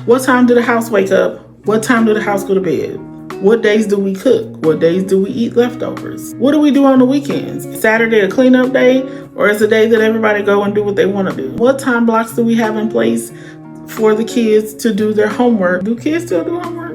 What time do the house wake up? What time do the house go to bed? What days do we cook? What days do we eat leftovers? What do we do on the weekends? Is Saturday a cleanup day, or is it a day that everybody go and do what they want to do? What time blocks do we have in place for the kids to do their homework? Do kids still do homework?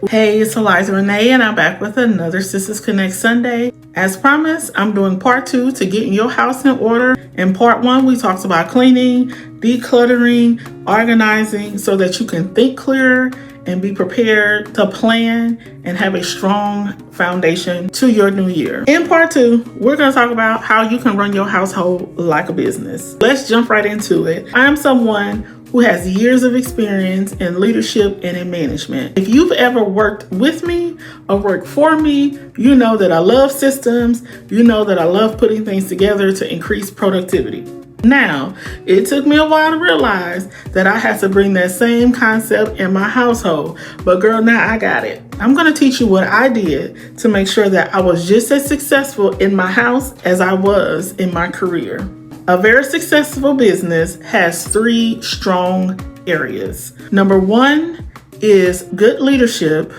Hey, it's Eliza Renee, and I'm back with another Sisters Connect Sunday. As promised, I'm doing part 2 to getting your house in order. In part 1, we talked about cleaning, decluttering, organizing so that you can think clearer and be prepared to plan and have a strong foundation to your new year. In part 2, we're going to talk about how you can run your household like a business. Let's jump right into it. I am someone who has years of experience in leadership and in management. If you've ever worked with me or worked for me, you know that I love systems. You know that I love putting things together to increase productivity. Now, it took me a while to realize that I had to bring that same concept in my household. But girl, now I got it. I'm going to teach you what I did to make sure that I was just as successful in my house as I was in my career. A very successful business has 3 strong areas. Number 1 is good leadership.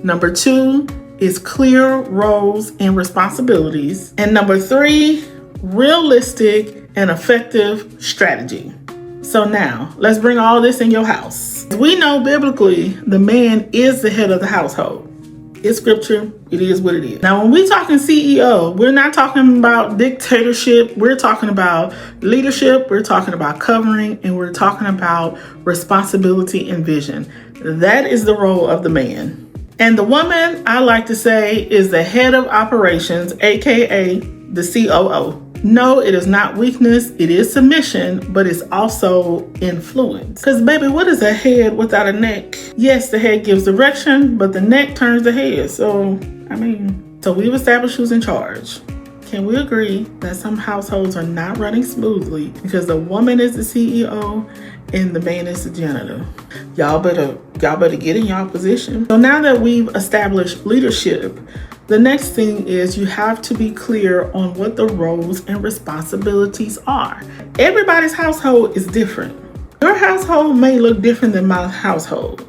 Number 2 is clear roles and responsibilities. And number 3, realistic and effective strategy. So now, let's bring all this in your house. We know biblically, the man is the head of the household. It's scripture. It is what it is. Now, when we're talking CEO, we're not talking about dictatorship. We're talking about leadership. We're talking about covering, and we're talking about responsibility and vision. That is the role of the man. And the woman, I like to say, is the head of operations, aka the COO. No, it is not weakness. It is submission, but it's also influence. Because baby, what is a head without a neck? Yes, the head gives direction, but the neck turns the head. So we've established who's in charge. Can we agree that some households are not running smoothly because the woman is the CEO and the man is the janitor? Y'all better get in y'all position. So now that we've established leadership, the next thing is you have to be clear on what the roles and responsibilities are. Everybody's household is different. Your household may look different than my household,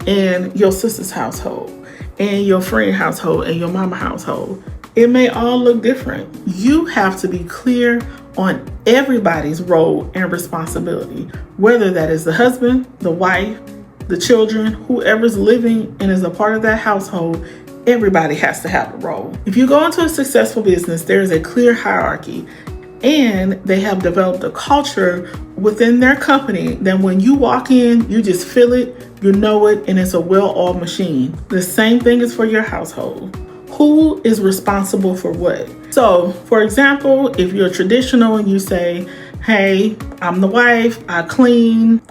and your sister's household, and your friend household, and your mama household. It may all look different. You have to be clear on everybody's role and responsibility, whether that is the husband, the wife, the children, whoever's living and is a part of that household. Everybody has to have a role. If you go into a successful business, there is a clear hierarchy, and they have developed a culture within their company that when you walk in, you just feel it, you know it, and it's a well-oiled machine. The same thing is for your household. Who is responsible for what? So, for example, if you're traditional and you say, hey, I'm the wife, I clean,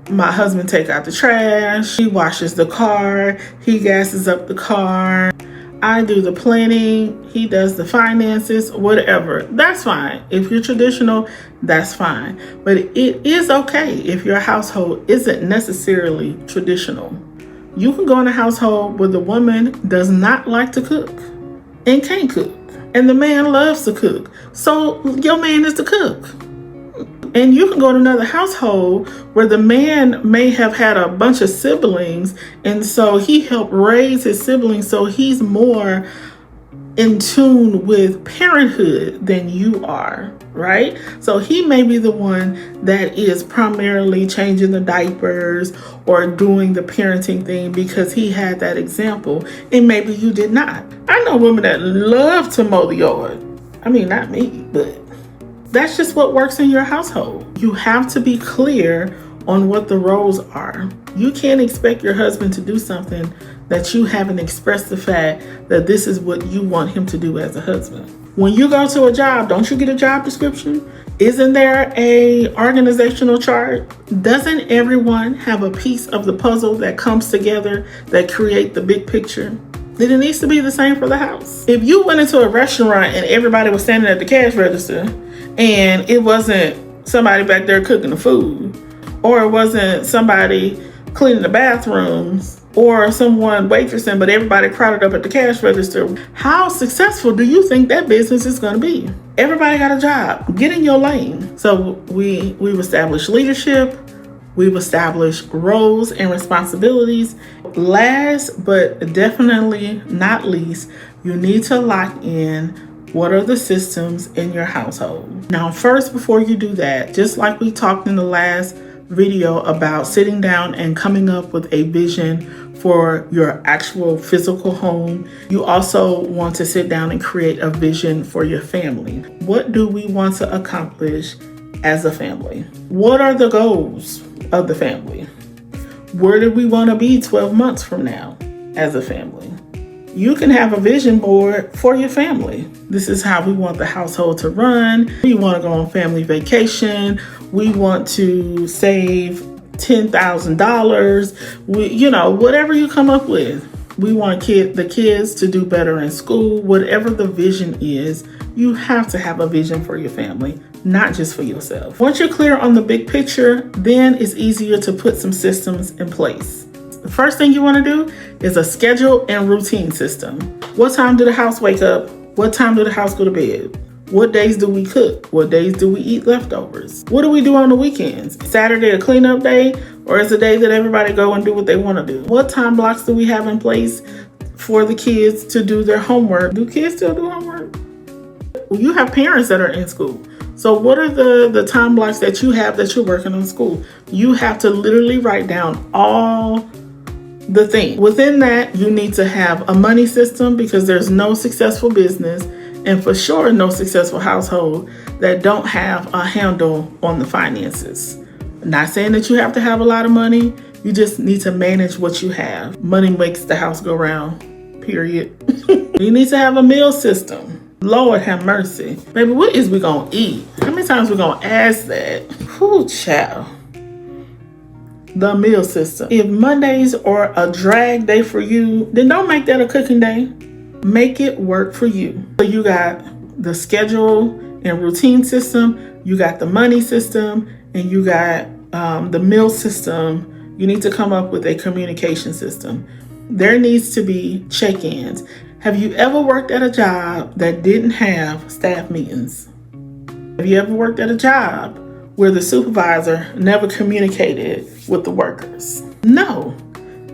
my husband take out the trash, he washes the car, he gasses up the car, I do the planning, he does the finances, whatever. That's fine. If you're traditional, that's fine. But it is okay if your household isn't necessarily traditional. You can go in a household where the woman does not like to cook and can't cook, and the man loves to cook. So your man is the cook. And you can go to another household where the man may have had a bunch of siblings, and so he helped raise his siblings, so he's more in tune with parenthood than you are, right? So he may be the one that is primarily changing the diapers or doing the parenting thing because he had that example, and maybe you did not. I know women that love to mow the yard. I mean, not me, but that's just what works in your household. You have to be clear on what the roles are. You can't expect your husband to do something that you haven't expressed the fact that this is what you want him to do as a husband. When you go to a job, don't you get a job description? Isn't there a organizational chart? Doesn't everyone have a piece of the puzzle that comes together that create the big picture? Then it needs to be the same for the house. If you went into a restaurant and everybody was standing at the cash register and it wasn't somebody back there cooking the food, or it wasn't somebody cleaning the bathrooms, or someone waitressing, but everybody crowded up at the cash register, how successful do you think that business is going to be? Everybody got a job. Get in your lane. So we've established leadership, We've established roles and responsibilities. Last but definitely not least, you need to lock in what are the systems in your household. Now, first, before you do that, just like we talked in the last video about sitting down and coming up with a vision for your actual physical home, you also want to sit down and create a vision for your family. What do we want to accomplish as a family? What are the goals of the family? Where do we want to be 12 months from now as a family? You can have a vision board for your family. This is how we want the household to run. We want to go on family vacation. We want to save $10,000. Whatever you come up with. We want the kids to do better in school. Whatever the vision is, you have to have a vision for your family, not just for yourself. Once you're clear on the big picture, then it's easier to put some systems in place. The first thing you want to do is a schedule and routine system. What time do the house wake up? What time do the house go to bed? What days do we cook? What days do we eat leftovers? What do we do on the weekends? Saturday a cleanup day, or is a day that everybody go and do what they want to do? What time blocks do we have in place for the kids to do their homework? Do kids still do homework? Well, you have parents that are in school. So what are the time blocks that you have that you're working on school? You have to literally write down all the things. Within that, you need to have a money system, because there's no successful business and for sure no successful household that don't have a handle on the finances. Not saying that you have to have a lot of money. You just need to manage what you have. Money makes the house go round, period. You need to have a meal system. Lord have mercy. Baby, what is we gonna eat? How many times we gonna ask that? Whew, child. The meal system. If Mondays are a drag day for you, then don't make that a cooking day. Make it work for you. So you got the schedule and routine system, you got the money system, and you got the meal system. You need to come up with a communication system. There needs to be check-ins. Have you ever worked at a job that didn't have staff meetings? Have you ever worked at a job where the supervisor never communicated with the workers? No.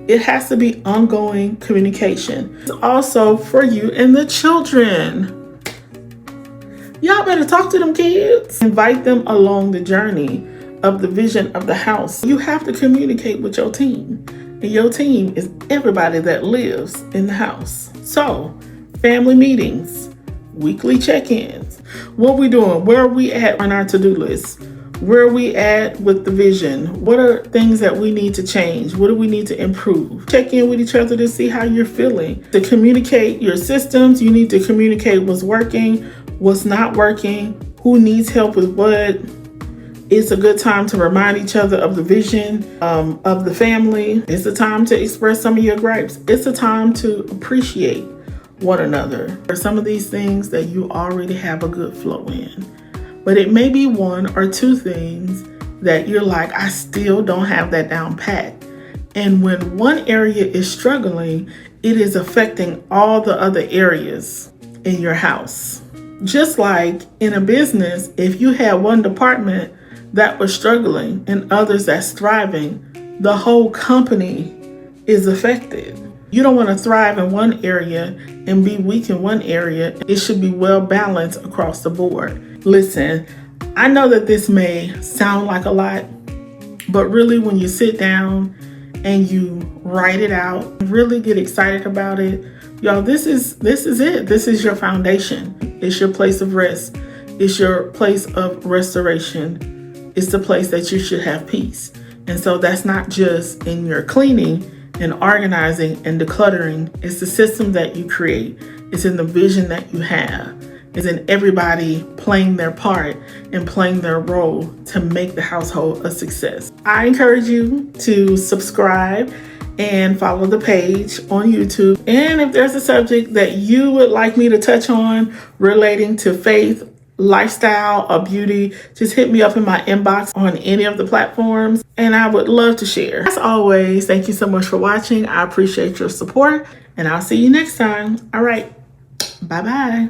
It has to be ongoing communication. It's also for you and the children. Y'all better talk to them kids. Invite them along the journey of the vision of the house. You have to communicate with your team. And your team is everybody that lives in the house. So, family meetings, weekly check-ins. What we doing? Where are we at on our to-do list? Where are we at with the vision? What are things that we need to change? What do we need to improve? Check in with each other to see how you're feeling. To communicate your systems, you need to communicate what's working, what's not working, who needs help with what. It's a good time to remind each other of the vision of the family. It's a time to express some of your gripes. It's a time to appreciate one another. There are some of these things that you already have a good flow in. But it may be one or two things that you're like, I still don't have that down pat. And when one area is struggling, it is affecting all the other areas in your house. Just like in a business, if you had one department that was struggling and others that's thriving, the whole company is affected. You don't want to thrive in one area and be weak in one area. It should be well balanced across the board. Listen, I know that this may sound like a lot, but really when you sit down and you write it out, really get excited about it, y'all, this is it. This is your foundation. It's your place of rest. It's your place of restoration. It's the place that you should have peace. And so that's not just in your cleaning and organizing and decluttering. It's the system that you create. It's in the vision that you have. It's in everybody playing their part and playing their role to make the household a success. I encourage you to subscribe and follow the page on YouTube. And if there's a subject that you would like me to touch on relating to faith, lifestyle, or beauty, just hit me up in my inbox on any of the platforms and I would love to share. As always, thank you so much for watching. I appreciate your support and I'll see you next time. All right, bye-bye.